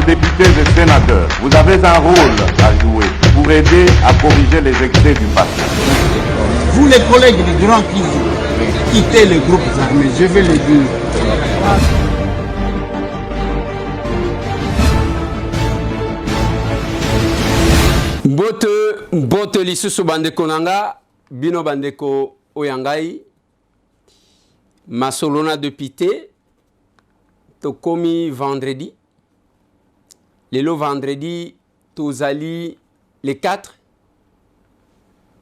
députés et sénateurs, vous avez un rôle à jouer pour aider à corriger les excès du passé. Vous les collègues de Grand qui quittez les groupes armés, je vais le dire. Bote lisusu bandeko nanga, bino bandeko oyangai, masolona depuis te, tokomi vendredi. Le vendredi, tozali les 4,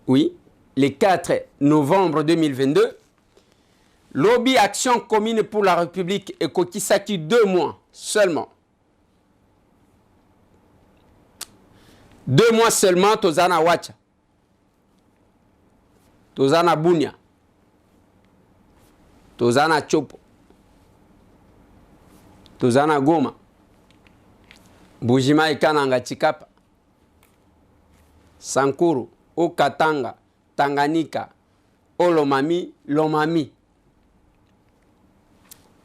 oui, les 4 novembre 2022. Lobby Action Commune pour la République et Kokisaki 2 mois seulement. 2 mois seulement, tozana Wacha, tozana Bunia, tozana Chopo, tozana Goma, Bujima Ikananga Chikapa, Sankuru, Okatanga, Tanganyika, Olomami, Lomami.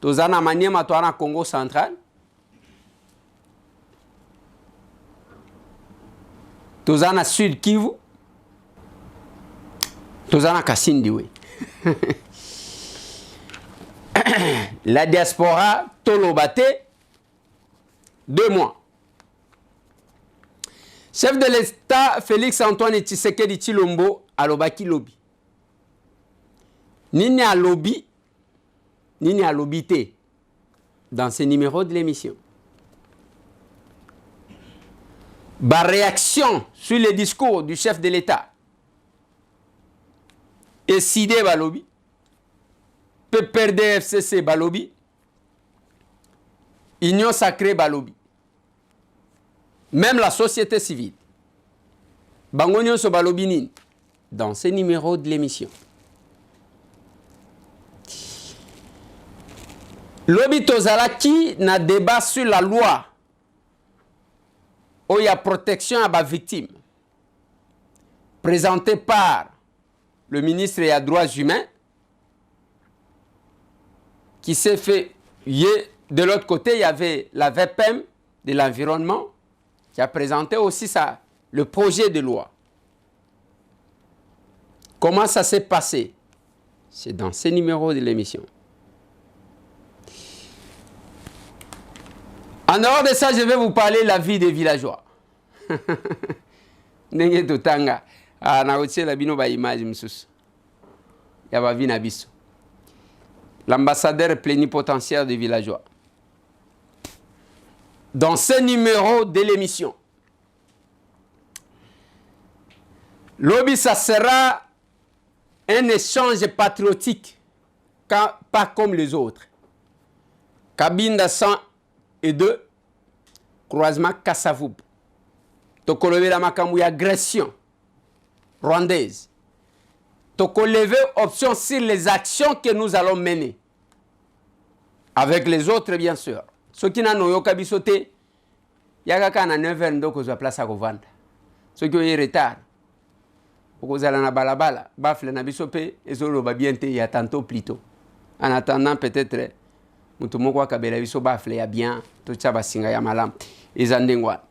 Tozana Maniema, toana Congo central. Tozana Sud Kivu. Tozana Kasindi, oui. La diaspora, Tolobate, 2 mois. Chef de l'État, Félix Antoine Tshisekedi Tshilombo, alobaki lobby. Nini a lobby, nini a lobité dans ce numéro de l'émission. Ba réaction sur le discours du chef de l'État. Et Sidé Balobi, PPRD FCC Balobi, Union Sacrée Balobi, même la société civile. Bangonio so Balobinin, dans ce numéro de l'émission. Lobi Tozalaki n'a débat sur la loi où il y a protection à la victime, présentée par le ministre des Droits humains, qui s'est fait. De l'autre côté, il y avait la VPM de l'environnement, qui a présenté aussi ça, le projet de loi. Comment ça s'est passé? C'est dans ce numéro de l'émission. En dehors de ça, je vais vous parler de la vie des villageois. Nenge totanga. Na otie la bino ba image msusu. Ya ba vi na biso. L'ambassadeur plénipotentiaire des villageois. Dans ce numéro de l'émission. Lobby, ça sera un échange patriotique, pas comme les autres. Kabinda 102, croisement Kassavoub. Tokolevé la makamou agression rwandaise. Tokolevé option sur les actions que nous allons mener. Avec les autres, bien sûr. Ceux qui n'ont pas bisoté, il y a quelqu'un à 9h ndoko za place à revendre. Ceux qui ont eu retard. Vous allez na balabala, bafle na bisope, et zolo ba bien te, il y a tantôt plus tôt. En attendant, peut-être, mutumoko kabela biso bafle ya bien, to tchaba singa ya malam. Izandengwa.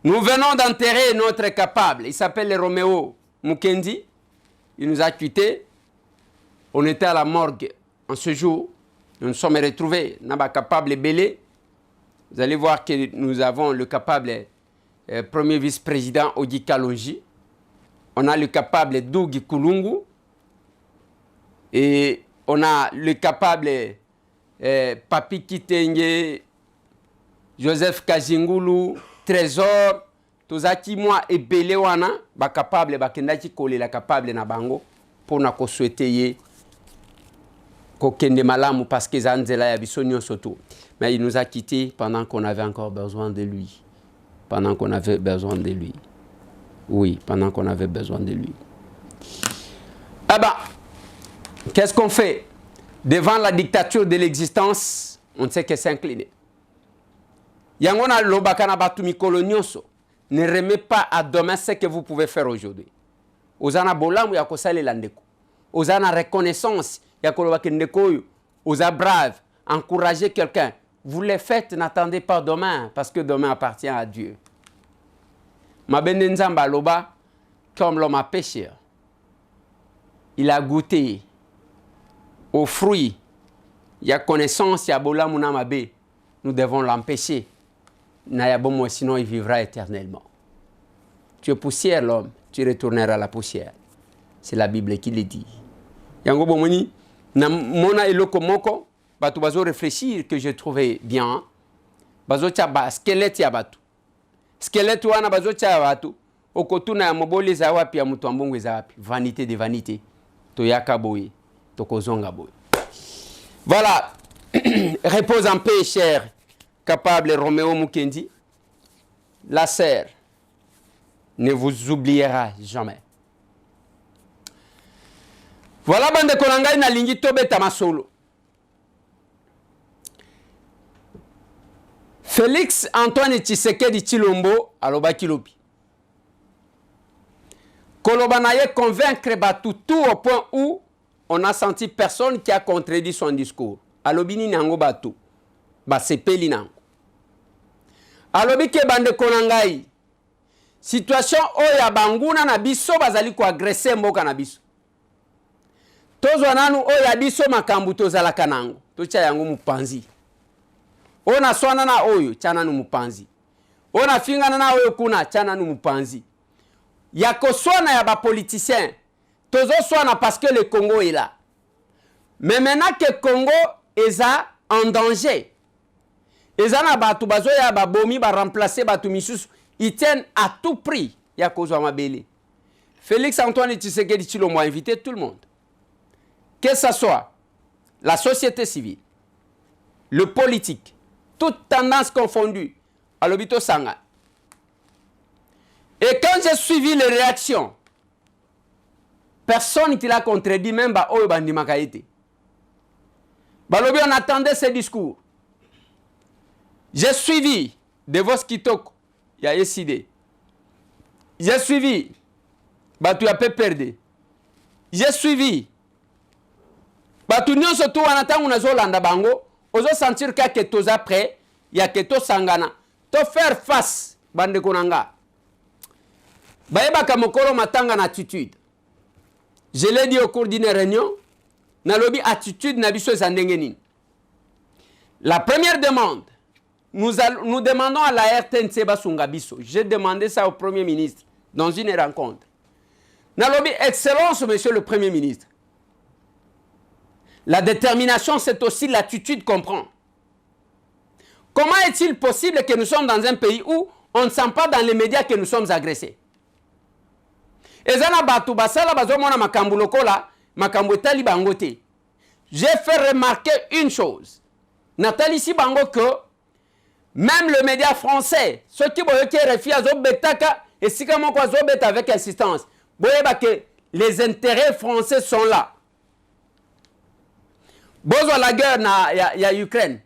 Nous venons d'enterrer notre capable. Il s'appelle Roméo Mukendi. Il nous a quittés. On était à la morgue en ce jour. Nous nous sommes retrouvés dans le capable Belé. Vous allez voir que nous avons le capable premier vice-président Odi Kalonji. On a le capable Dougi Kulungu. Et on a le capable Papi Kitenge, Joseph Kazingulu, Trésor, tozaki moi et belé wana ba capable ba kendaki koler la capable na bango pour na ko souhaiter ye ko kende malamu parce que zanzela ya bisonyo surtout. Mais il nous a quittés pendant qu'on avait encore besoin de lui. Pendant qu'on avait besoin de lui. Oui, pendant qu'on avait besoin de lui. Ah bah, qu'est-ce qu'on fait? Devant la dictature de l'existence, on ne sait que s'incliner. Yangona lobakana batumi kolonioso. Ne remet pas à demain ce que vous pouvez faire aujourd'hui. Ozana bolamu ya kosale landeko. Ozana reconnaissance ya kolobake ndeko. Oza brave, encourager quelqu'un. vous les faites, n'attendez pas demain, parce que demain appartient à Dieu. Ma benenzamba loba, comme l'homme a péché, il a goûté aux fruits, il y a connaissance, il y a bola mounamabe, nous devons l'empêcher. Sinon il vivra éternellement. Tu es poussière, l'homme, tu retourneras à la poussière. C'est la Bible qui le dit. Yango bomoni, na mona eloko moko, batu bazo réfléchir que j'ai trouvé bien. Bazo tchaba squelette ya batu. Squelette wana bazo tchaba batu. Okotuna ya mobole za wapi ya mutu ambongo za wapi. Vanité de vanité. Toyaka boye, tokozonga boye. Voilà. Repose en paix, cher capable Roméo Mukendi. La sœur ne vous oubliera jamais. Voilà bande konangai na lingi tobeta masolo. Félix Antoine Tshisekedi Tshilombo alobaki lobi. Koloba naye convaincre batu tout au point où on a senti personne qui a contredit son discours. Alobi ni nango batu. Ba sepeli nango. Alobi ke bande konangai. Situation oya banguna na biso bazali ko agresser mboka na biso. Tozwa nanu oya biso makambu tozalaka nango. Tocha yango mupanzi. Ona swana na oyo chana nu mupanzi. Ona fingana na oyo kuna chana nu mupanzi. Yako swana ya ba politicien. Tozo swana parce que le Congo est là. Mais maintenant que Congo est en danger. Ezana batu bazoya ba bomi ba remplacer batu misusu. Ils tiennent à tout prix. Yako zwa mabele. Félix Antoine Tshisekedi Tshilombo a invité tout le monde. Que ce soit la société civile, le politique, toutes tendances confondues, à l'obito Sanga. Et quand j'ai suivi les réactions, personne qui l'a contredit, même Oyo Bandi Makaïté. Balobi, on attendait ces discours. J'ai suivi Devos Kitoko, il y a décidé. J'ai suivi Batu Yape Perde. J'ai suivi Batu nyonso tu wanatangu na zolanda bango, ozo sentir ka ke toza prêt, ya ke to sangana, to faire face bande konanga. Baeba kamokoro matanga na attitude. Je l'ai dit au cours d'une réunion, na lobi attitude na biso ezandenge nini. La première demande, nous demandons à la RTNC basunga biso. J'ai demandé ça au Premier ministre dans une rencontre. Na lobi excellence monsieur le Premier ministre. La détermination, c'est aussi l'attitude qu'on prend. Comment est-il possible que nous sommes dans un pays où on ne sent pas dans les médias que nous sommes agressés? J'ai fait remarquer une chose. Nathalie Sibango, que même le média français, ceux qui refusent et si avec insistance, les intérêts français sont là. Bozo la guerre il y a Ukraine.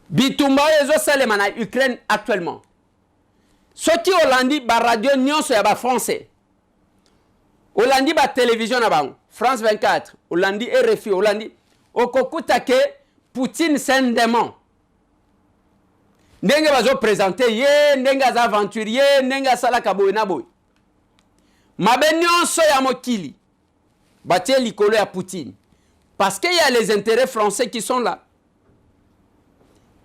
Bitumba ezo salema na Ukraine actuellement. Soti Hollandi ba radio nyonso ya ba français. Hollandi ba télévision na bango. France 24, Hollandi RFI, Hollandi okokuta ke Poutine c'est un démon. Ndenge bazo présenter ye, ndenge za aventurier, ndenge sala kaboy na boy. Mabe nyonso ya mokili. Batie likolo ya Poutine. Parce qu'il y a les intérêts français qui sont là.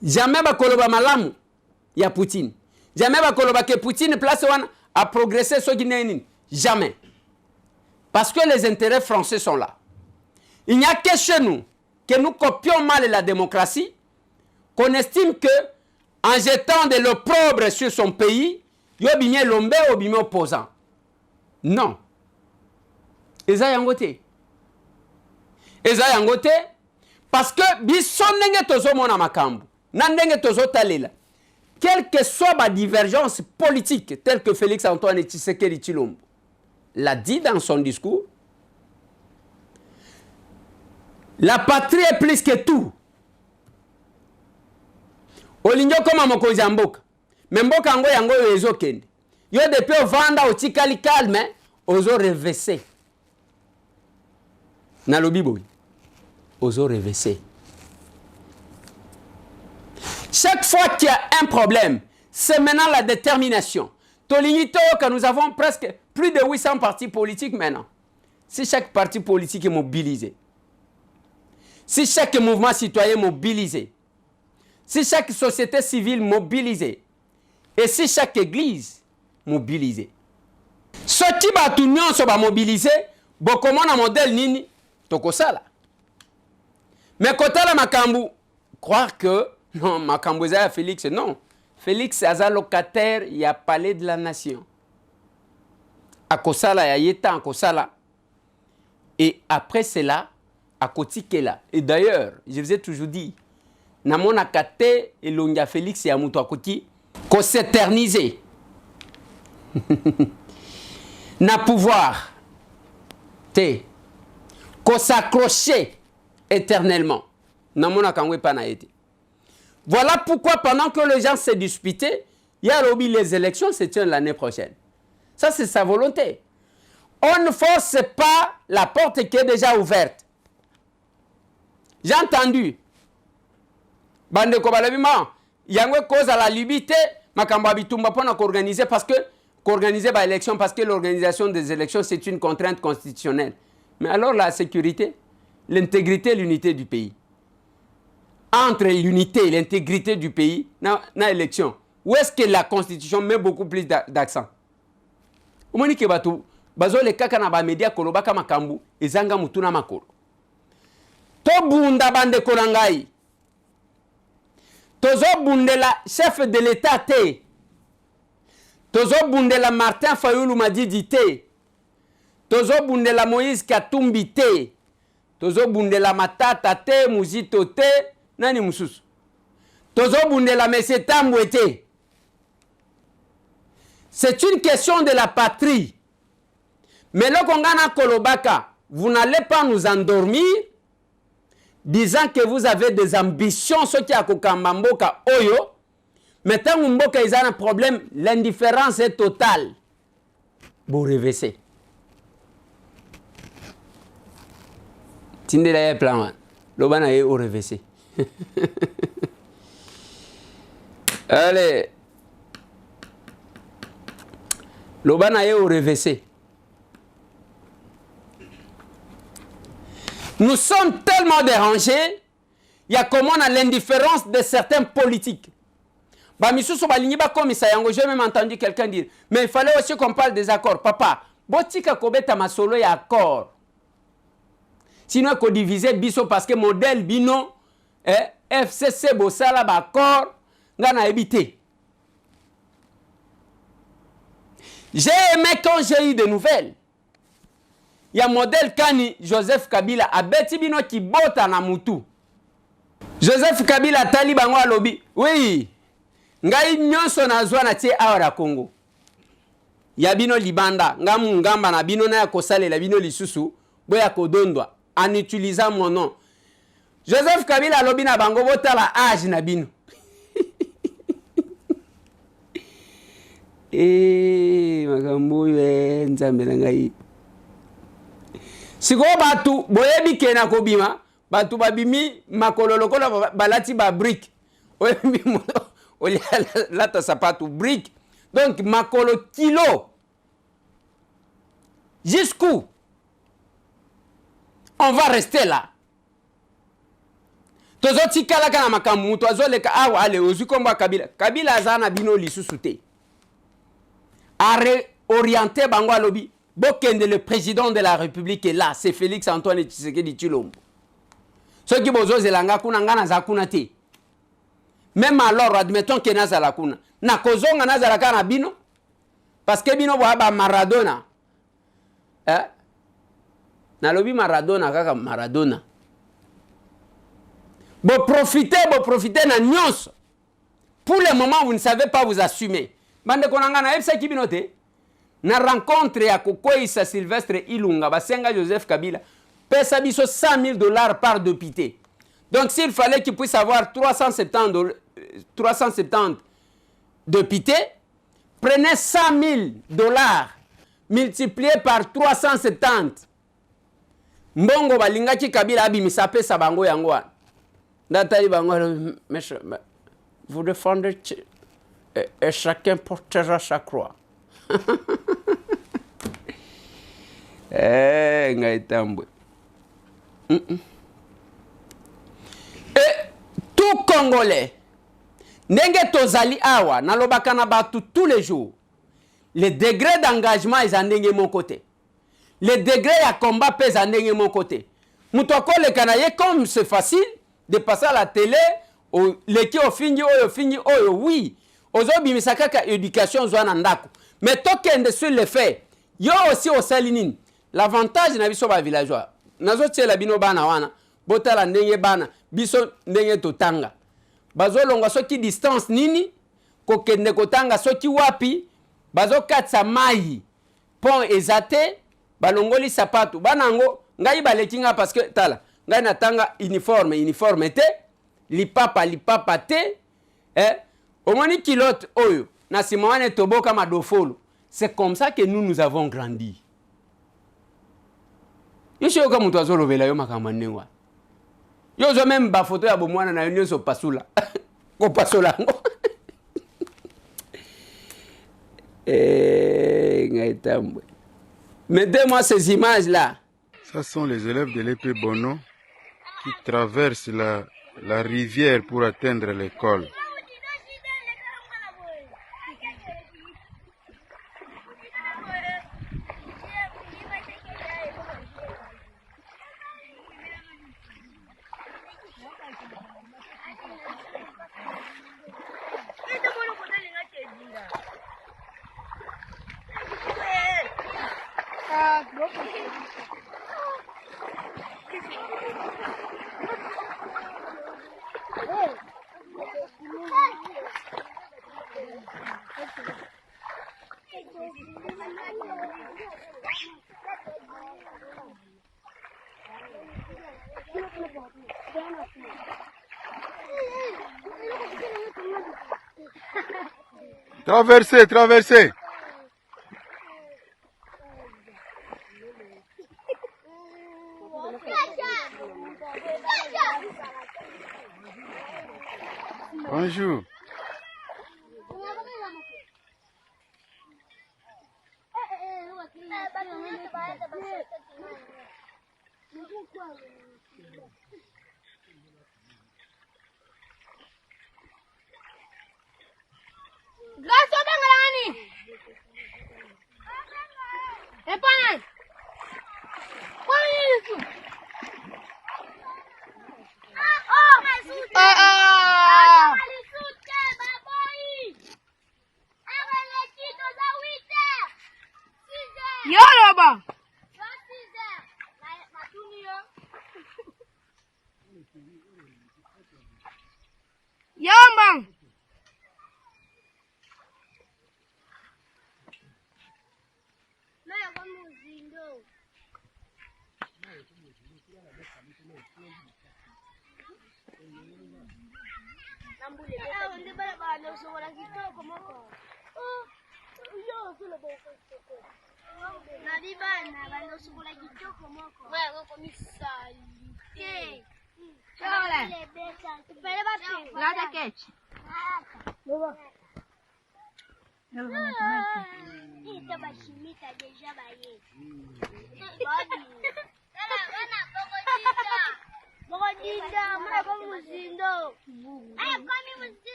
Jamais bakoloba malamu ya Poutine. Jamais bakoloba que Poutine place one a progressé so guinéen. Jamais. Parce que les intérêts français sont là. Il n'y a que chez nous que nous copions mal la démocratie, qu'on estime que en jetant de l'opprobre sur son pays, yobimé lombe obimé opposant. Non. Eza yangote. Eza yangote parce que biso ndenge tozo mona makambu na ndenge tozo talela, quelle que soit ma divergence politique telle que Félix Antoine Tshisekedi Tshilombo l'a dit dans son discours, la patrie est plus que tout. Olingo koma mokonzi ya mboka, me mboka ngo yango ezo kende yo depuis ovanda otikali calme ozo revese. Na lobi boy ozo revese. Chaque fois qu'il y a un problème, c'est maintenant la détermination. Tolinito, que nous avons presque plus de 800 partis politiques maintenant. Si chaque parti politique est mobilisé, si chaque mouvement citoyen est mobilisé, si chaque société civile mobilisée, et si chaque église mobilisée. Ce qui va tout le monde se mobiliser, comment un modèle nini, tokosala. Mais quand la makambu, croire que, non, makambu est Félix, non. Félix est un locataire, il y a palais de la nation. À Kosala, il y a Yeta, à Kosala. Et après cela, à Kotikela. Et d'ailleurs, je vous ai toujours dit, Namon Akate et Longa Félix et Amouto Akoti, qu'on s'éterniser. Na pouvoir. Qu'on s'accrocher éternellement. Namon Akangwe Panaete. Voilà pourquoi pendant que les gens se disputaient, il y a les élections se tiennent l'année prochaine. Ça, c'est sa volonté. On ne force pas la porte qui est déjà ouverte. J'ai entendu. Bande Kobalabima, il y a une cause à la Libité, Makamba Bitumba pour organiser parce que qu'organiser l'élection parce que l'organisation des élections c'est une contrainte constitutionnelle. Mais alors la sécurité, l'intégrité et l'unité du pays. Entre l'unité et l'intégrité du pays, dans l'élection, où est-ce que la Constitution met beaucoup plus d'accent? Au moment où bato bazo le kaka na ba media kolobaka makambu ezanga mutuna makolo. To bunda bande korangai. Tozo bundela chef de l'État te. Tozo bundela Martin Fayulu Madidi te. Tozo bundela Moïse Katumbi te. Tozo bundela Matata te, Muzito te. Nani mususu. Tozo bundela Mese Tambwe te. C'est une question de la patrie. Mais le Kongana Kolobaka, vous n'allez pas nous endormir disant que vous avez des ambitions, ce qui a Kokambamboka Oyo. Mais tant que Mboka a un problème, l'indifférence est totale. Vous rêvez. Tindela ye plan. Lobana ye au rêvez. Allez. Lobana ye au rêvez. Nous sommes tellement dérangés, il y a comment on a l'indifférence de certains politiques. J'ai même entendu quelqu'un dire, mais il fallait aussi qu'on parle des accords. Papa, botika kobeta masolo ya accord. Sinon, il faut diviser biso parce que modèle bino, FCC bosala ba accord, ngana évité. J'ai aimé quand j'ai eu des nouvelles. Il y a un modèle Kani Joseph Kabila a beti bino qui bota na mutu. Joseph Kabila tali bango alobi. Oui. Ngai nyonso na zwa na tie awara Congo. Ya bino libanda, ngamu ngamba na bino na kosale la bino lisusu, boya kodondwa en utilisant mon nom. Joseph Kabila alobi na bango bota la âge na bino. Makambo nzambe na ngai. Siko batu boyebi kena kobima batu babimi makolo lokola balati ba brick oyebi moto olia lata sapatu brick donc makolo kilo jusqu'où on va rester là tozoti kala kana makambu muto azoleka awa ale ozukomba Kabila azana bino lisusu te a réorienter bango alobi. Bokende, le président de la République est là, c'est Félix Antoine Tshisekedi Tshilombo. Ceux qui bozo zelanga kuna ngana za kuna te. Même alors, admettons que na za kuna. Na kozonga na za kana bino. Parce que bino ba Maradona. Na lobi Maradona kaka Maradona. Bo profitez na nyonso. Pour le moment, vous ne savez pas vous assumer. Bande konanga na epsa kibino te. Na rencontre ya Kokoïsa Sylvestre Ilunga, Basenga Joseph Kabila, pesa biso $100,000 par député. Donc s'il fallait qu'il puisse avoir 370 députés, prenez $100,000 multiplié par 370. Mbongo balingaki Kabila abimisa pesa bango yango. Ndatali bango vous défendez et chacun portera sa croix. Et tout Congolais, ndenge tozali awa, nalobaka na batu tous les jours, le degré d'engagement est en mon côté. Le degré à combat pèse en mon côté. Moutoko le Canadien, comme c'est facile de passer à la télé, les qui ont fini, oui. Aujourd'hui, misakaka éducation zwanandako. Mais token de sur le fait, yo aussi au salinine. L'avantage na biso ba villageois. Nazo tshela bino bana wana, botala ndenge bana, biso ndenge totanga. Bazo longa soki distance nini, kokende kotanga soki wapi, bazo katsa mai, pont ezate, balongoli sapato. Banango, ngai balekinga parce que, tala, ngai natanga uniforme te, lipapa te, omoni kilote oyo, na simwane toboka madofolo. C'est comme ça que nous avons grandi. Yo shoka mutu azolovela yo makamanengwa. Yo zo même ba photo ya bomwana na yo so pasula. Ko pasola ngo. Mettez-moi ces images là. Ça sont les élèves de l'épée Bono qui traversent la rivière pour atteindre l'école. Traversez, traversez. Bonjour. Yamba.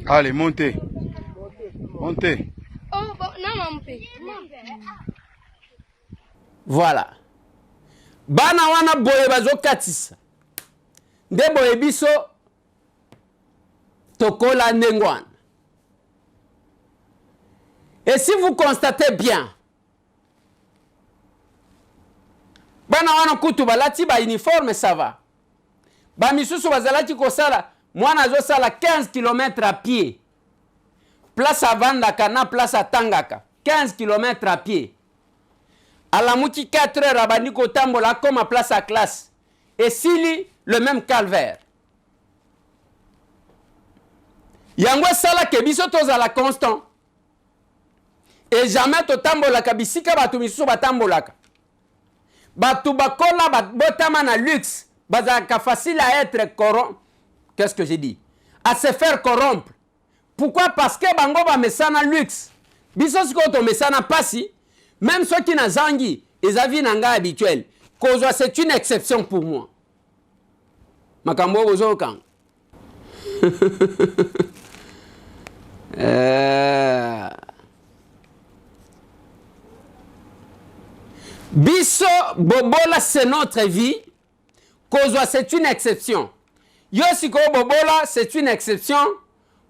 Allez, montez. Montez. Voilà. Bana wana boye bazo katisa. Nde boye biso tokola ndengwana. Et si vous constatez bien, bana wana kutu balati ba uniforme ça va. Ba misusu bazalaki kosala mwana zo sala 15 km à pied. Place à Vandaka na place à Tangaka. 15 km à pied. À la mouti 4 heures à Baniko Tambola comme à place à classe. Et Sili, le même calvaire. Yango sala kebiso toza la constant. Et jamais to tambola kabisika batu misusu batambolaka. Batu bakola botama na luxe. Bazaka facile à être corrompu. Qu'est-ce que j'ai dit? à se faire corrompre. Pourquoi? Parce que bango ba mesana luxe. Biso siko to mesana pasi, même ceux qui na zangi, ils avaient nanga habituel. Kozwa c'est une exception pour moi. Makambo bozo kang. Biso bobola c'est notre vie. Kozwa c'est une exception. Yosiko bobola c'est une exception.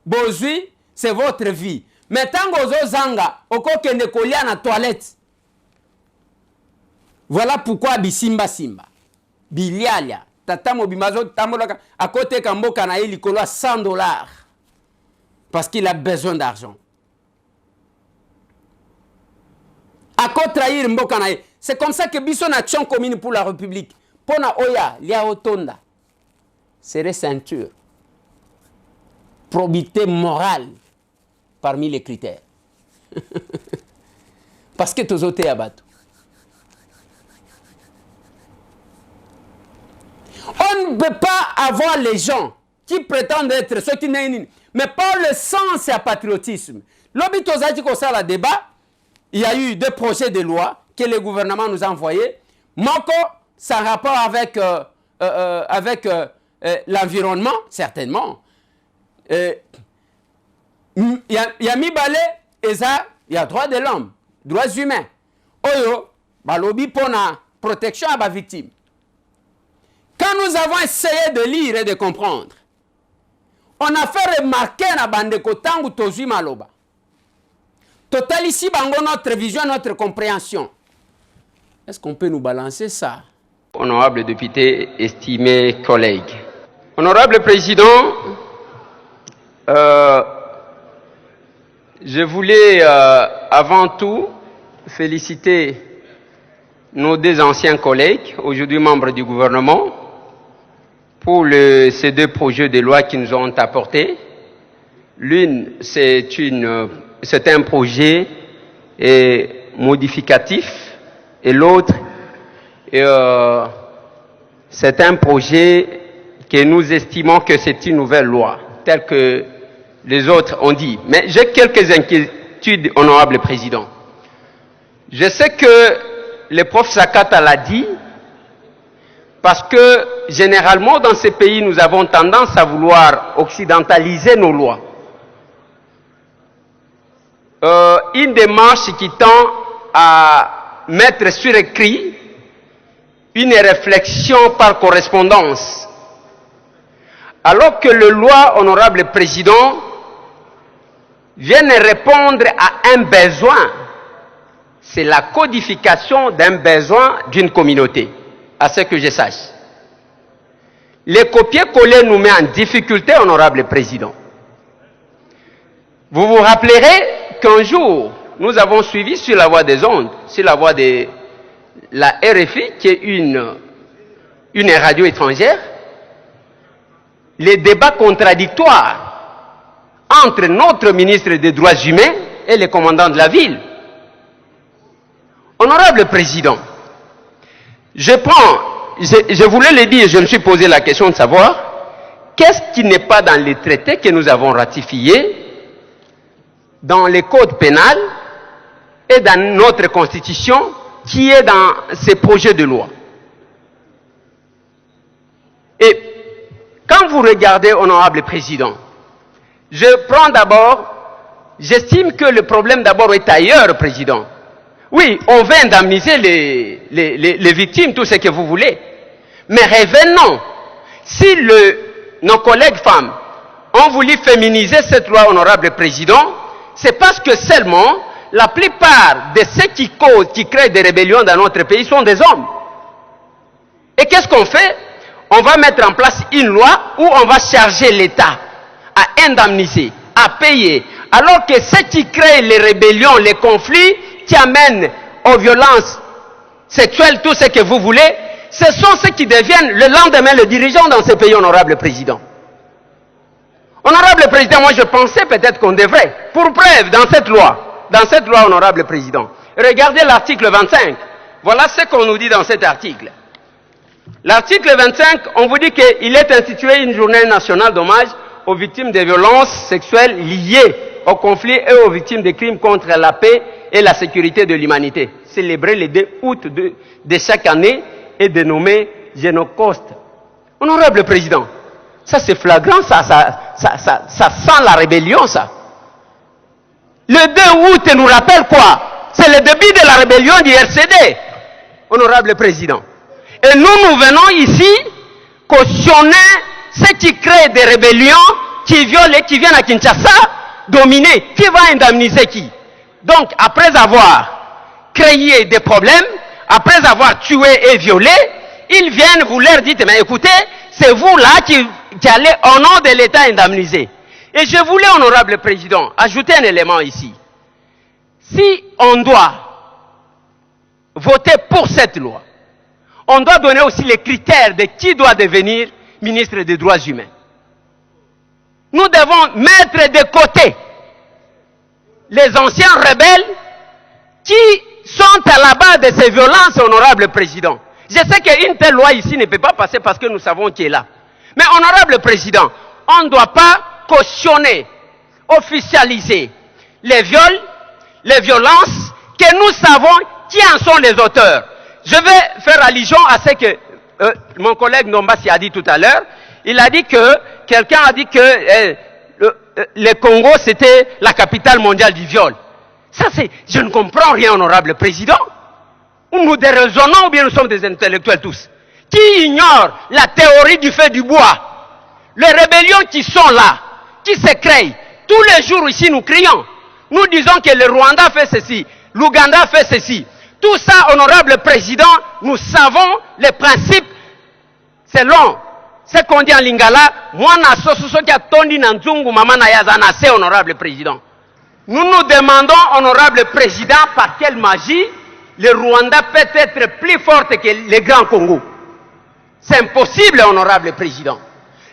Bozui c'est votre vie. Mais tant que zanga oko kende kolia na toilette. Voilà pourquoi bisimba simba. Bilialia. Tata mobimazo tambolaka à côté kamboka na ili kolo $100 parce qu'il a besoin d'argent. À quoi trahir mboka na. C'est comme ça que biso nation commune pour la République. Pona oya lia otonda. Serait ceinture. Probité morale parmi les critères. Parce que tous autres abattus. On ne peut pas avoir les gens qui prétendent être ceux qui n'est mais pas le sens et le patriotisme. L'obitosati qu'on ça la débat, il y a eu deux projets de loi que le gouvernement nous a envoyés. Moko, ça a rapport avec l'environnement, certainement. Il y a mis balai et ça, il y a droit de l'homme, droits humains. Oyo, balobi pour la protection à la victime. Quand nous avons essayé de lire et de comprendre, on a fait remarquer na bande kotangu tozui maloba. Total ici bango notre vision, notre compréhension. Est-ce qu'on peut nous balancer ça? Honorable député, estimés collègues. Honorable Président, je voulais avant tout féliciter nos deux anciens collègues, aujourd'hui membres du gouvernement, pour ces deux projets de loi qui nous ont apportés. L'une, c'est un projet modificatif et l'autre, c'est un projet que nous estimons que c'est une nouvelle loi, telle que les autres ont dit. Mais j'ai quelques inquiétudes, honorable Président. Je sais que le prof Sakata l'a dit, parce que généralement dans ces pays, nous avons tendance à vouloir occidentaliser nos lois. Une démarche qui tend à mettre sur écrit une réflexion par correspondance. Alors que le loi, honorable Président, vient répondre à un besoin. C'est la codification d'un besoin d'une communauté, à ce que je sache. Les copier-coller nous met en difficulté, honorable Président. Vous vous rappellerez qu'un jour, nous avons suivi sur la voie des ondes, sur la voie de la RFI, qui est une radio étrangère, les débats contradictoires entre notre ministre des Droits humains et le commandant de la ville. Honorable Président, je voulais le dire, je me suis posé la question de savoir qu'est-ce qui n'est pas dans les traités que nous avons ratifiés, dans les codes pénals et dans notre constitution qui est dans ces projets de loi. Et quand vous regardez, honorable Président, j'estime que le problème d'abord est ailleurs, Président. Oui, on veut indemniser les victimes, tout ce que vous voulez. Mais revenons, si nos collègues femmes ont voulu féminiser cette loi, honorable Président, c'est parce que seulement la plupart de ceux qui causent, qui créent des rébellions dans notre pays sont des hommes. Et qu'est-ce qu'on fait? On va mettre en place une loi où on va charger l'État à indemniser, à payer, alors que ceux qui créent les rébellions, les conflits, qui amènent aux violences sexuelles, tout ce que vous voulez, ce sont ceux qui deviennent le lendemain les dirigeants dans ces pays, honorable Président. Honorable Président, moi je pensais peut-être qu'on devrait, pour preuve, dans cette loi, honorable Président, regardez l'article 25. Voilà ce qu'on nous dit dans cet article. L'article 25, on vous dit qu'il est institué une journée nationale d'hommage aux victimes de violences sexuelles liées au conflit et aux victimes de crimes contre la paix et la sécurité de l'humanité, célébré le 2 août de chaque année et dénommé Génocauste. Honorable Président, ça c'est flagrant, ça sent la rébellion, ça. Le 2 août nous rappelle quoi? C'est le début de la rébellion du RCD, Honorable Président. Et nous venons ici cautionner ceux qui créent des rébellions, qui violent et qui viennent à Kinshasa dominer. Qui va indemniser qui? Donc, après avoir créé des problèmes, après avoir tué et violé, ils viennent, vous leur dites, mais écoutez, c'est vous là qui allez au nom de l'État indemniser. Et je voulais, Honorable Président, ajouter un élément ici. Si on doit voter pour cette loi, on doit donner aussi les critères de qui doit devenir ministre des Droits humains. Nous devons mettre de côté les anciens rebelles qui sont à la base de ces violences, Honorable Président. Je sais qu'une telle loi ici ne peut pas passer parce que nous savons qui est là. Mais Honorable Président, on ne doit pas cautionner, officialiser les viols, les violences, que nous savons qui en sont les auteurs. Je vais faire allusion à ce que mon collègue Nombassi a dit tout à l'heure. Il a dit que, quelqu'un a dit que le Congo c'était la capitale mondiale du viol. Ça c'est, je ne comprends rien, Honorable Président. Ou nous déraisonnons ou bien nous sommes des intellectuels tous. Qui ignore la théorie du feu du bois? Les rébellions qui sont là, qui se créent, tous les jours ici nous crions. Nous disons que le Rwanda fait ceci, l'Ouganda fait ceci. Tout ça, Honorable Président, nous savons les principes selon ce qu'on dit en Lingala. Moi, Honorable Président. Nous nous demandons, Honorable Président, par quelle magie le Rwanda peut être plus fort que le Grand Congo. C'est impossible, Honorable Président.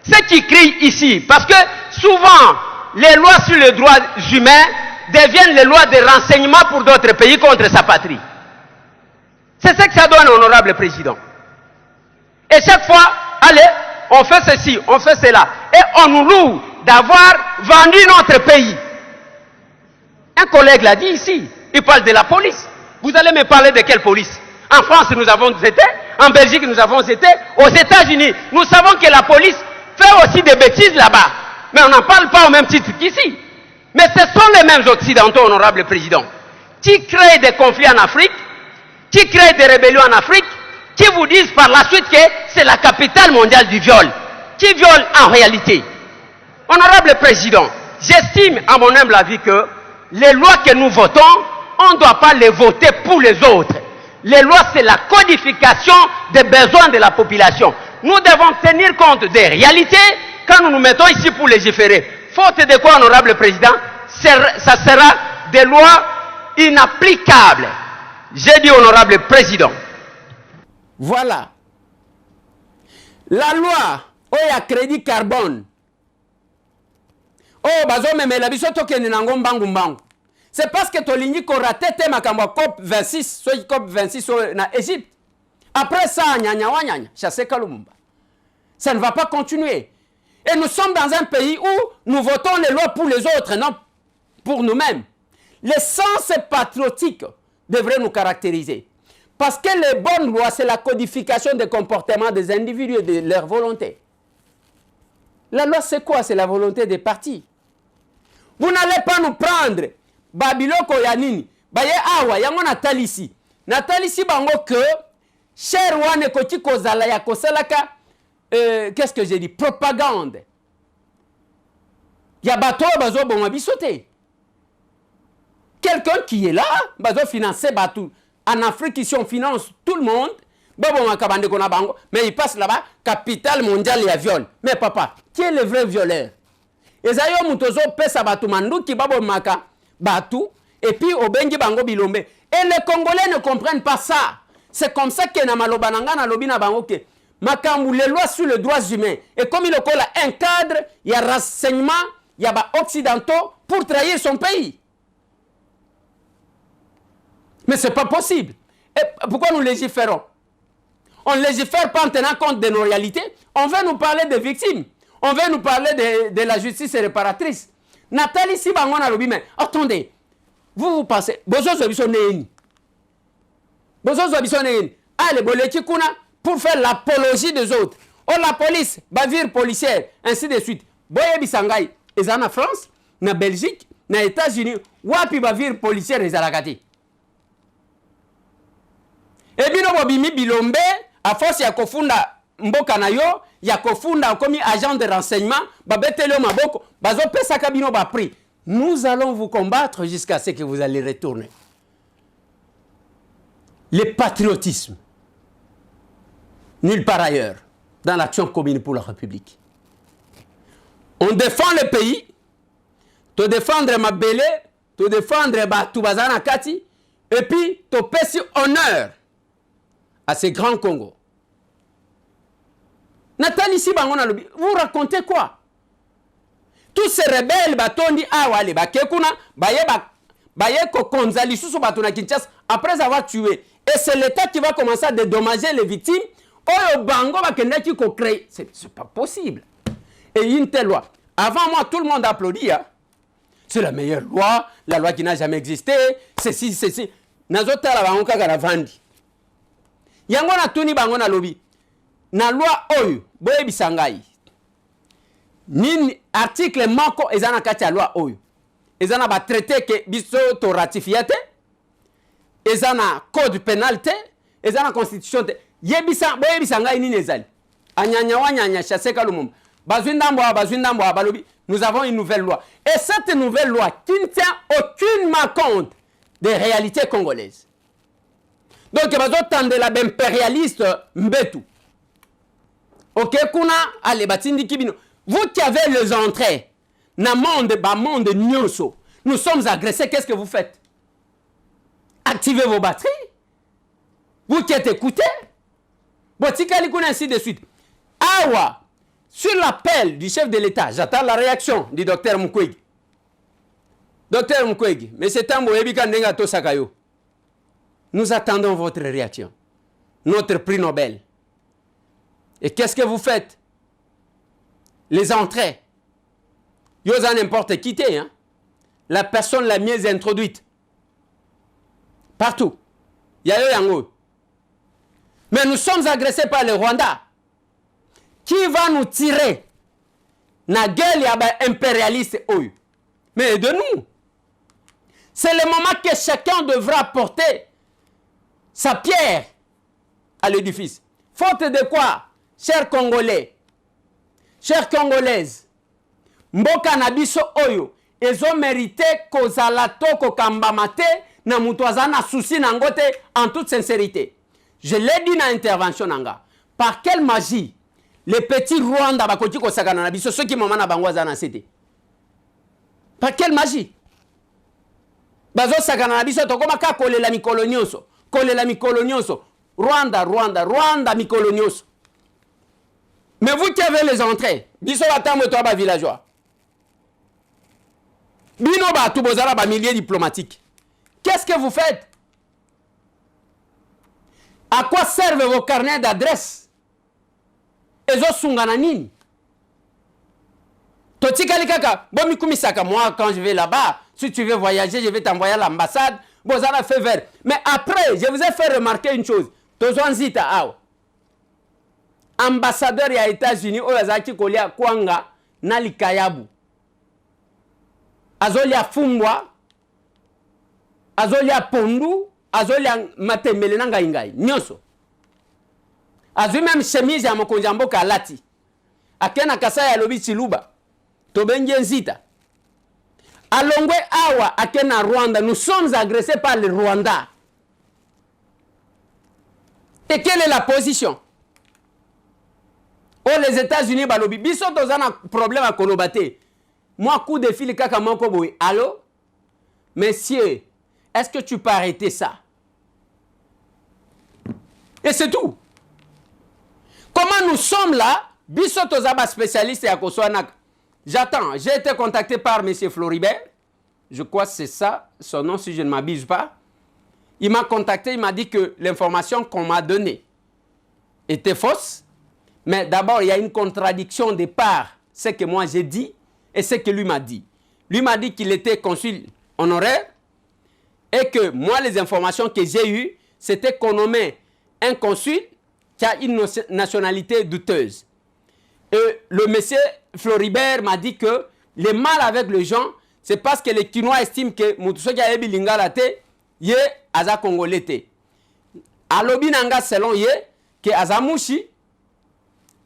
Ce qui crient ici, parce que souvent, les lois sur les droits humains deviennent les lois de renseignement pour d'autres pays contre sa patrie. C'est ce que ça donne, Honorable Président. Et chaque fois, allez, on fait ceci, on fait cela. Et on nous loue d'avoir vendu notre pays. Un collègue l'a dit ici, il parle de la police. Vous allez me parler de quelle police? En France, nous avons été, en Belgique, nous avons été, aux États-Unis. Nous savons que la police fait aussi des bêtises là-bas. Mais on n'en parle pas au même titre qu'ici. Mais ce sont les mêmes Occidentaux, Honorable Président, qui créent des conflits en Afrique, qui créent des rébellions en Afrique, qui vous disent par la suite que c'est la capitale mondiale du viol, qui viole en réalité. Honorable Président, j'estime à mon humble avis que les lois que nous votons, on ne doit pas les voter pour les autres. Les lois, c'est la codification des besoins de la population. Nous devons tenir compte des réalités quand nous nous mettons ici pour légiférer. Faute de quoi, Honorable Président, ça sera des lois inapplicables. J'ai dit, Honorable Président. Voilà. La loi, il y a crédit carbone. Oh, bazo meme la biso toke ni nango mbangu mbangu. C'est parce que tolingi ko ratete makambo COP 26, so COP 26 na Égypte. Après ça, nyanya wanyanya, chasse Kalumba. Ça ne va pas continuer. Et nous sommes dans un pays où nous votons les lois pour les autres, non pour nous-mêmes. L'essence patriotique devrait nous caractériser. Parce que les bonnes lois, c'est la codification des comportements des individus et de leur volonté. La loi, c'est quoi? C'est la volonté des partis. Vous n'allez pas nous prendre Babiloko Yanini. Baye awa, yango natalisi. Natalisi bango que cher wane koti kozala ya kosalaka qu'est-ce que j'ai dit? Propagande. Ya bato bazo bon bisoté. Quelqu'un qui est là, bazo financer batou. En Afrique, ici, on finance tout le monde. Mais il passe là-bas, capitale mondiale et viol. Mais papa, qui est le vrai violeur? Et puis, au Bengi Bango Bilombe. Et les Congolais ne comprennent pas ça. C'est comme ça que Namalobananga na lobina bango ke makambu les lois sur les droits humains. Et comme il a un cadre, il y a renseignement, il y a occidentaux pour trahir son pays. Mais ce n'est pas possible. Et pourquoi nous légiférons? On ne légifère pas en tenant compte de nos réalités. On veut nous parler des victimes. on veut nous parler de la justice réparatrice. Nathalie Sibangona Lobi, mais attendez, vous pensez, Bozo Zobisoneni. Bozo Zobisoneni. Allez, Boleti Kuna, pour faire l'apologie des autres. Oh, la police, bavure policière, ainsi de suite. Boye Bisangai, ils en France, na Belgique, na États-Unis, wapi bavure policière les alakati. Et bien, Bobimi Bilombe, à force, il y a Kofunda Mboka na yo, ya Kofunda comme agent de renseignement, babetele maboko, bazo pesa kabino ba prix. Nous allons vous combattre jusqu'à ce que vous allez retourner. Le patriotisme, nulle part ailleurs, dans l'action commune pour la République. On défend le pays, te défendre Mabele, te défendre Toubazana Kati, et puis te passer honneur à ces grands Congo. Nathalie Sibangona Lobi, vous racontez quoi? Tous ces rebelles, batondi awale, bakekuna, baye kokonza lisusu batona Kinshasa, après avoir tué. Et c'est l'État qui va commencer à dédommager les victimes. Oyo bango bakendaki ko créer. C'est pas possible. Et une telle loi. Avant moi, tout le monde applaudit. Hein? C'est la meilleure loi, la loi qui n'a jamais existé. Ceci. Nazota la bango kaka la vandi. Yango na tuni bango na lobi. Na loi oyo, boye bisangai. Ni article manko ezana kati ya loi oyo. Ezana ba traité que biso to ratifiate. Ezana code pénal te, ezana constitution te. Yebisa boye bisangai ni nezali. Anyanya wanyanya chaseka lumumba. Bazwindambo balobi. Nous avons une nouvelle loi. Et cette nouvelle loi qui ne tient aucunement compte des réalités congolaises. Donc, il y a de la impérialiste Mbetu. Ok, kuna, allez, batindi kibino. Vous qui avez les entrées, na monde nyonso, nous sommes agressés, qu'est-ce que vous faites? Activez vos batteries. Vous qui êtes écoutés. Botikali kuna ainsi de suite. Awa, sur l'appel du chef de l'État, j'attends la réaction du docteur Mukwege. Docteur Mukwege, M. Tambo Ebika Ndenga Tosakayo. Nous attendons votre réaction. Notre prix Nobel. Et qu'est-ce que vous faites? Les entrées. Yosa n'importe qui, hein? La personne la mieux introduite. Partout. Yayo Yango. Mais nous sommes agressés par le Rwanda. Qui va nous tirer? Na gueule ya ba impérialiste oyo. Mais de nous. C'est le moment que chacun devra porter sa pierre à l'édifice. Faute de quoi, chers Congolais, chères Congolaises, mboka na biso oyo, ils ont mérité kozala to kokambamate na mutwazana souci nangote en toute sincérité. Je l'ai dit dans l'intervention nanga. Par quelle magie les petits Rwanda bakoti kosakana na biso ceux qui maman na bango azana cité. Par quelle magie? Bazo sakana na biso tokoma ka kolela mikolo nyonso. Kolela mikolo nyonso. Rwanda mikolo nyonso. Mais vous qui avez les entrées, biso batambo to ba villageois. Bino ba tubozala ba milliers diplomatiques. Qu'est-ce que vous faites? À quoi servent vos carnets d'adresse? Ezo sungana nini? Totikali kaka, bomi kumisaka, moi quand je vais là-bas, si tu veux voyager, je vais t'envoyer à l'ambassade, bozala fait vert. Mais après, je vous ai fait remarquer une chose. Tozwanzita aw. Ambassadeur ya États-Unis, oyazaki kolia kwanga na likayabu. Azolia fungwa, azolia pondu, azolia matembele na ngai nyonso. Azui même chemise ya mokonzi mboka alati. Akena kasaya ya lobi chiluba. Tobenje nzita. Alongwe awa akena Rwanda. Nous sommes agressés par le Rwanda. Et quelle est la position? Oh, les États-Unis balobi. Biso tozana problème à kolobate. Moi, coup de fil kaka moko boy. Allô? Messieurs, est-ce que tu peux arrêter ça? Et c'est tout. Comment nous sommes là? Biso tozaba spécialiste à Koswanak. J'attends. J'ai été contacté par M. Floribert. Je crois que c'est ça, son nom, si je ne m'abuse pas. Il m'a contacté, il m'a dit que l'information qu'on m'a donnée était fausse. Mais d'abord, il y a une contradiction de part ce que moi j'ai dit et ce que lui m'a dit. Lui m'a dit qu'il était consul honoraire et que moi, les informations que j'ai eues, c'était qu'on nommait un consul qui a une nationalité douteuse. Et le monsieur Floribert m'a dit que le mal avec les gens, c'est parce que les Quinois estiment que Moutousso qui a ébi Lingalate, yé aza Congolais. Alobi nanga selon yé, que Azamouchi,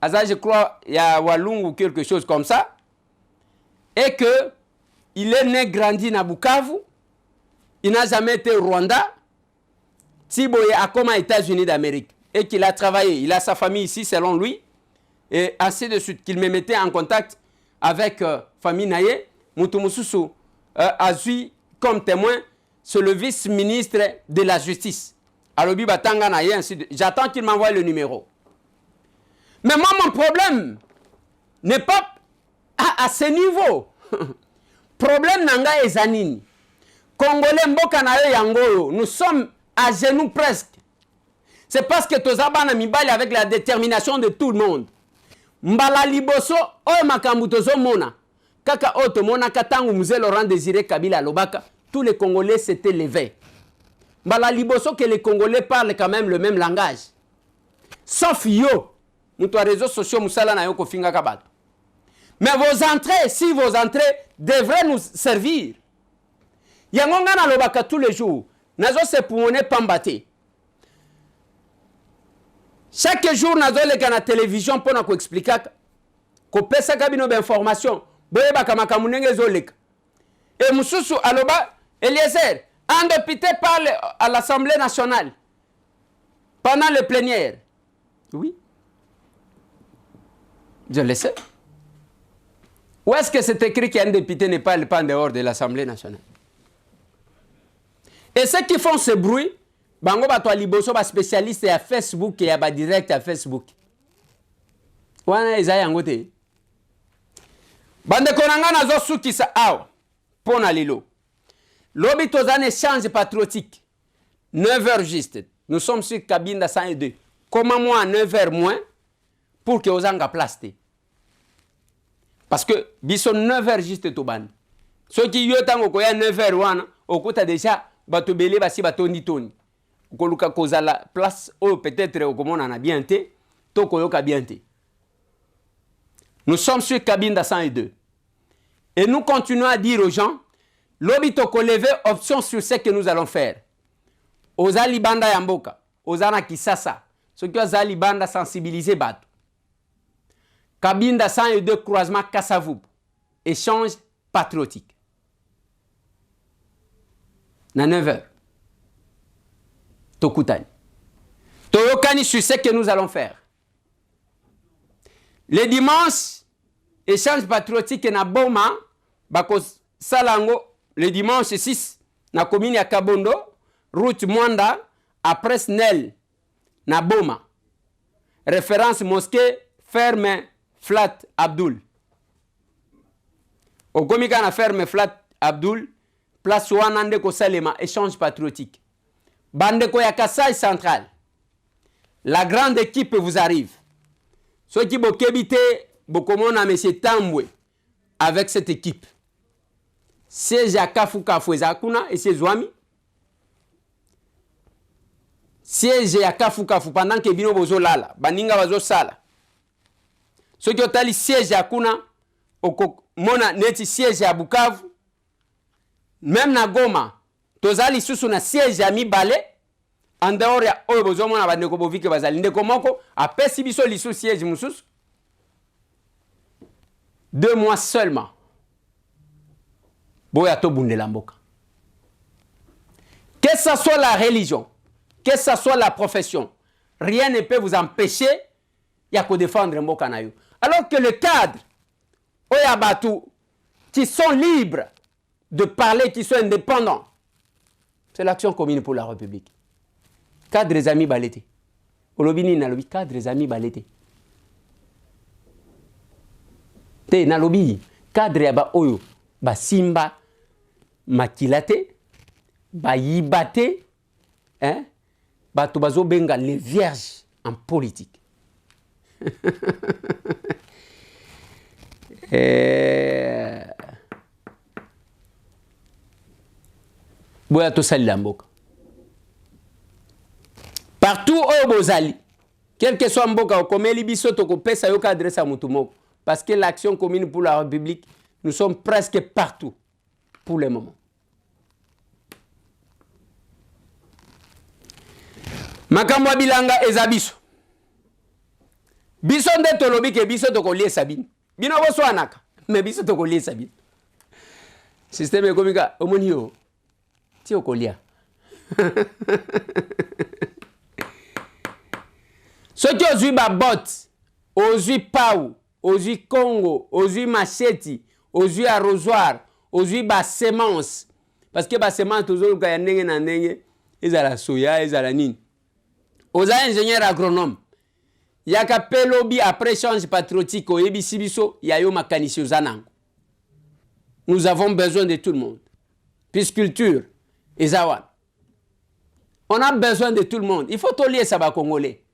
Aza, je crois, il y a Walung ou quelque chose comme ça, et que il est né, grandi à Bukavu, il n'a jamais été au Rwanda, Tiboye a comme aux États-Unis d'Amérique, et qu'il a travaillé, il a sa famille ici selon lui, et ainsi de suite, qu'il me mettait en contact avec famille Naye, Moutoumoussousou a vu comme témoin, c'est le vice-ministre de la Justice. Alobi Batanga Naye, ainsi de... J'attends qu'il m'envoie le numéro. Mais moi, mon problème n'est pas à ce niveau. Problème nanga ezanini. Congolais mboka na yo yango, nous sommes à genoux presque. C'est parce que tozabana mibali avec la détermination de tout le monde. Mbala liboso oyo makambu tozomona. Kaka oto mona katangu mzee Laurent Désiré Kabila Lobaka, tous les Congolais s'étaient levés. Mbala liboso que les Congolais parlent quand même le même langage. Sauf yo. Moutou réseaux sociaux musala na yo kofinga kabato. Mais vos entrées, si vos entrées devraient nous servir. Yangonga na lobaka tous les jours. Nazo se pouone pambate. Chaque jour nazo le na télévision pour na ko expliquer ko pesa kabino d'information. Boye baka makamunenge zoleka. Et mususu aloba Eliezer, un député parle à l'Assemblée nationale pendant le plénière. Oui. Je le sais. Où est-ce que c'est écrit qu'un député ne parle pas en dehors de l'Assemblée nationale? Et ceux qui font ce bruit, bango bato liboso ba spécialiste à Facebook et ba direct à Facebook. Wana eza yango te. Bande konanga nazo suki sa awa pona lilo. Lobi tozane échange patriotique. 9h juste. Nous sommes sur Cabinda 102. Comment moi à 9h moins pour que ozanga place te? Parce que biso 9h juste to ban. Ceux qui yotango ko ya 9h wana okuta déjà bato belé basi batondi toni. Koluka kozala place ou peut-être okomona na bien te to koyoka bien te. Nous sommes sur Cabinda 102. Et nous continuons à dire aux gens lobi toko lever option sur ce que nous allons faire. Ozali banda ya mboka, ozana kisasa. Ceux qui ozali banda sensibiliser bato. Cabinda 102 croisement Kassavoub. Échange patriotique. Na 9h. Tokutani. Toyokani sur ce que nous allons faire. Le dimanche, échange patriotique na Boma, bako salango, le dimanche 6, na commune ya Kabondo, route Mwanda, après Snell, na Boma. Référence mosquée, ferme Flat Abdul. Au Gomika na ferme Flat Abdul, place Wanande ko Salema, échange patriotique. Bandeko ya Kassai Central. La grande équipe vous arrive. Ceux qui bokebite, bokomona monsieur Tambwe avec cette équipe. Siège à Kafuka Fouezakuna et ses Zouami. Siège à Kafuka Fou pendant que bino bozo lala, baninga bazo sala. Ceux qui ont tali siège à Kuna, mona neti siège à Bukavu, même na Goma, tozali susu na siège à Mibale, en dehors ya oyo bozo mona bandeko bovike bazali ndeko moko, apesi biso lisu siège mususu. 2 mois seulement. Boya to bundela mboka. Que ce soit la religion, que ce soit la profession, rien ne peut vous empêcher de défendre mboka na yo. Alors que le cadre, Oyabatu, qui sont libres de parler, qui sont indépendants, c'est l'action commune pour la République. Cadre des amis balete. Olobini nalobi cadre des amis balete. Te nalobi cadre ya ba oyo ba simba makilate ba yibate hein ba to bazo benga les vierges en politique. boya tosali la mboka partout au bozali quel que soit mboka okomeli biso tokopesa yo ka adresse à mutu moko parce que l'action commune pour la République nous sommes presque partout pour le moment. Makamwa bilanga eza biso. Biso nde tolobi ke biso tokolie sabine. Bino boso anaka, mais biso tokolie sabine. Système économique omoni yo. Ti okolia. Soki ozwi ba bot, ozwi pau, ozwi Congo, ozwi macheti, ozwi arrosoir, ozwi ba semence. Parce que ba semence tozoluka ya ndenge na ndenge, ezala soya, ezala nini. Oza ingénieur agronome. Yaka pelobi après échange patriotique au Ebisibiso, yayo makanisi ozanango. Nous avons besoin de tout le monde. Pisciculture, ezawan. On a besoin de tout le monde. Il faut tolier ça ba congolais.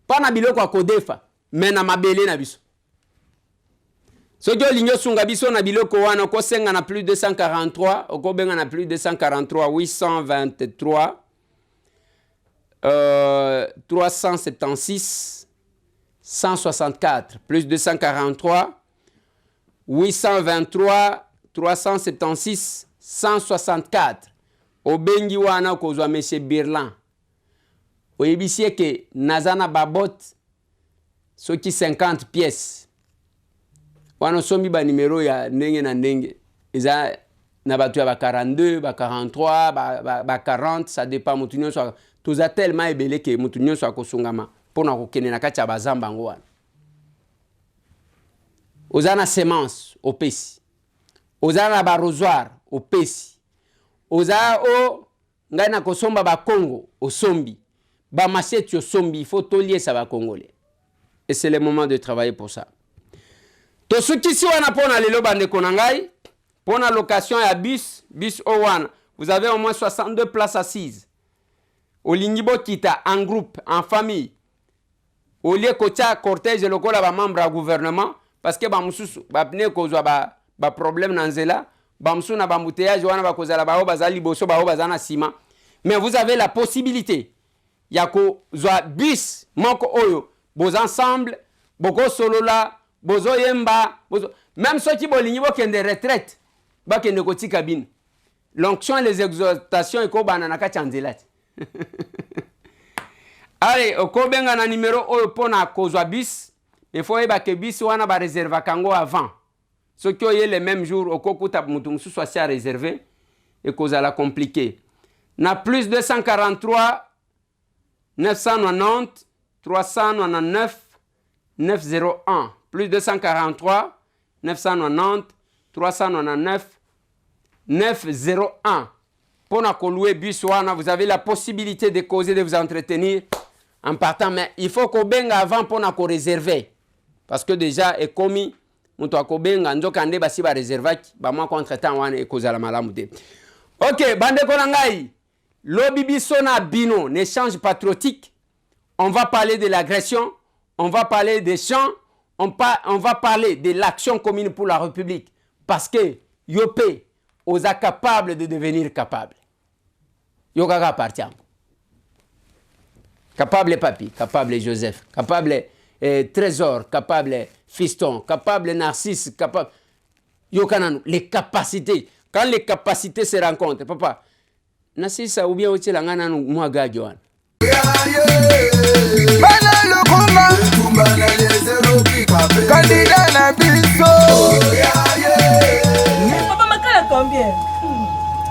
Pas na biloko a kodefa, mais na mabele na biso. Soki olingi osunga biso na biloko wana okosenga na plus de 243, okobenga na plus de 243 823 376 164 plus 243 823 376 164 obengi wana kozwa monsieur Birlan oyebisie ke nazana babot soki 50 pièces wana sombi ba numéro ya ndenge na ndenge eza na batu ya ba 42 ba 43 ba 40 ça dépend mutu nyonso toza tellement ebele ke mutu nyonso akosungama pona kokene na kati ya bazamba ngo wana ozana semence opesi ozana ba arrosoir opesi oza o ngai na kosomba ba Congo osombi ba machette osombi il faut tolier ça ba congolais et c'est le moment de travailler pour ça. To sukisi wana pona lelo bandeko na ngai pona location ya bus O1 vous avez au moins 62 places assises. Olingibo kita en groupe, en famille. Au lieu kocha cortège lokola ba membre à gouvernement parce que ba mususu ba pne kozwa ba problème na nzela, ba musu na ba mbouteillage wana ba kozala ba bazali boso ba bazana sima. Mais vous avez la possibilité ya ko zwa bus moko oyo bos ensemble boko solola bozo yemba bozo même ceux qui bolingi bo kende retraite ba kende koti cabine. L'onction et les exhortations et ko bana na kati nzela. Allez, okobenga na numéro oyo pona kozwa bis, il faut eba ke bis wana ba réserva kango avant. Ce qui est le même jour okokuta mutu musu soit si réservé et kozala compliqué. Na plus 243 990 399 901 plus 243 990 399 901. Pour louer bus wana, vous avez la possibilité de causer, de vous entretenir en partant. Mais il faut qu'on benga avant pour qu'on réserve. Parce que déjà, est commis, on doit qu'on benga, on doit qu'on basi ba réserve, ba moi contre temps wana et cause la malamude. Ok, bande konangai, lobby bisona bino, échange patriotique. On va parler de l'agression, on va parler des champs, on va parler de l'action commune pour la République. Parce que Yopé, aux incapables de devenir capables. Yogaga appartient. Capable Papi, capable Joseph, capable Trésor, capable Fiston, capable Narcisse, capable Yokanan, les capacités. Quand les capacités se rencontrent, papa, Narcisse ou bien Ochi Langana moi Gadjoan. Candidat na biso. Papa makala combien?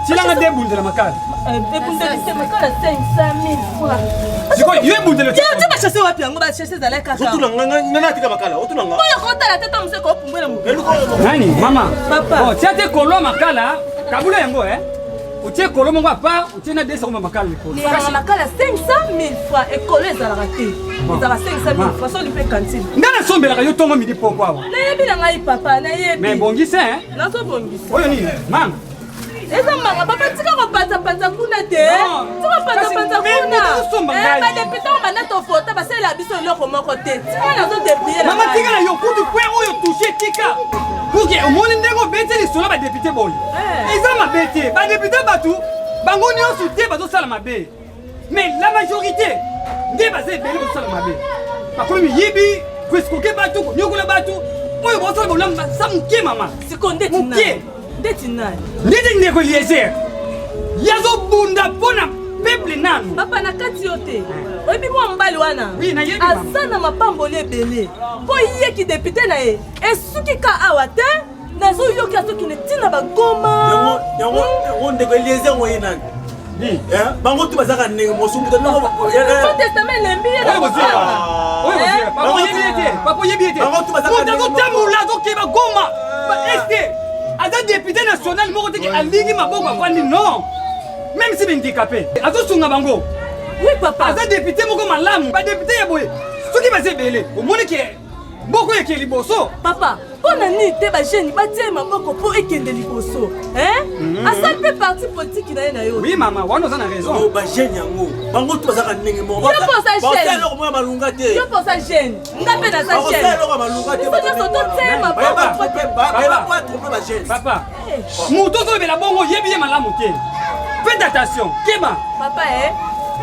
Si l'on a des boules de la macale. Des boules de macale 500 000 francs. C'est quoi? Il y a des boules de la macale. Tu vas chercher où? On va chercher dans la case. Autour de la macale. Autour de la macale. Pourquoi tu as la tête à me pour moi? Nani, maman. Papa. Oh, tu as des colons macala. Kabula yango, hein? Tu as colons pas. Tu as des sommes macale. Il y a la macale 500 000 francs. Et collés à la raté. Ils ont 500 000 francs. Sans lui faire cantine. Ngana sombe la radio tombe midi pourquoi? Papa, mais bon gissé, hein? Non, c'est bon gissé. Oh, ni, maman. Eza manga papa tika ko pata kuna te tika pata kuna ba député on bana to photo ba c'est la biso loko moko te tika na zo déplier la mama tika na yo kutu kwe oyo toucher tika boy. Eza mabete, ba député batu, bango nyonso te bazo sala mabe. Mais la majorité, nde bazé belé bazo sala mabe. Bakomi yibi, kweskoke batu, nyokola batu, oyo bazo sala bolamba samuke mama. Siko ndeti na. Ndeti na. Ndeti ndeko Eliezer. Yazo bunda pona peuple nanu. Papa na kati yote. Oyebi mwa mbali wana. Oui, na yebi mama. Azana mapamboli ebele. Po yeki député na ye. Esuki ka awa te. Nazo yoki asoki ne tina bagoma. Yango ndeko Eliezer ngoye nani? Bango tu bazaka ndenge mosumbu to nako. Son testament lembi ye na bosala. Papa yebi. Bango tu bazaka ndenge. Ko tamula ko ke bagoma. Ba este. Ada député national moko te ki aligi maboko afandi non. Même si handicapé. Azo sunga bango. Oui papa. Aza député moko malamu. Ba député ya boye. Soki bazé belé. O moni ke boko yeke liboso. Papa, pona ni te ba jeune ba tie maboko po ekende liboso. Asa pe parti politique na ye na yo. Oui maman, wana za na raison. Ba jeune yango. Bango tu bazaka ndenge moko. Yo pour sa jeune. Ba ko malunga te. Yo pour sa jeune. Ngape na sa jeune. Ba ko malunga te. Ba to tie maboko po ba jeune. Papa. Muto zo bela bongo yebi ye malamu te. Faites attention. Kema. Papa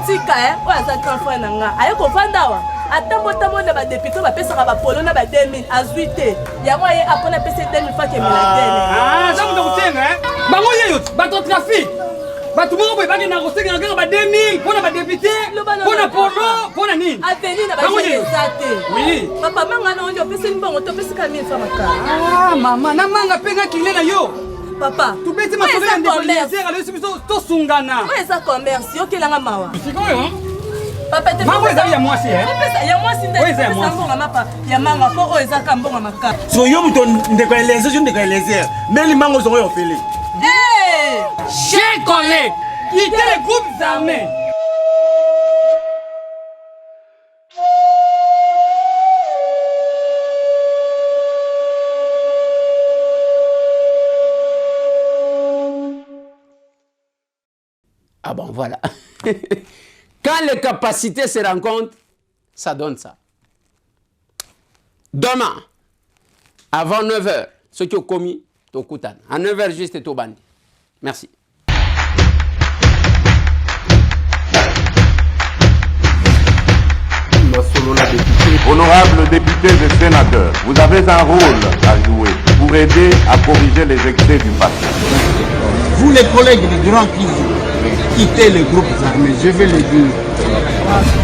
tika oya za grand frère nanga. Aye ko vandawa. Atambo na ba député ba pesa ba polo na ba 2000 azuite. Yango ye apona pesa 2000 fois que milatene. Ah, ça vous tenga Bango yeyo, ba to trafic. Ba tout monde ba na kosenga nganga ba 2000 pona ba député, pona polo, pona nini? Aveni na ba jezate. Oui. Papa manga na onjo pesa mbongo to pesa ka 1000 fois maka. Ah, mama na manga penga kile na yo. Papa, tu peux te mettre en dépoliser alors c'est to sungana. Ouais, ça commerce, yo kelanga mawa. Sikoyo. Papa te Maman eza ya mwasi ya mwasi nde eza ya mwasi mbonga mapa ya manga po o eza ka mbonga maka. So yo muto ndeko Eliezer je ndeko Eliezer. Mais les mango zongo yo feli. Chers collègues, quittez les groupes armés. Ah bon, voilà. Quand les capacités se rencontrent, ça donne ça. Demain, avant 9h, ceux qui ont commis, au Koutan. À 9h juste, et au bandi. Merci. Honorables députés et sénateurs, vous avez un rôle à jouer pour aider à corriger les excès du passé. Vous les collègues des grands qui quittez les groupes armés, je vais le dire.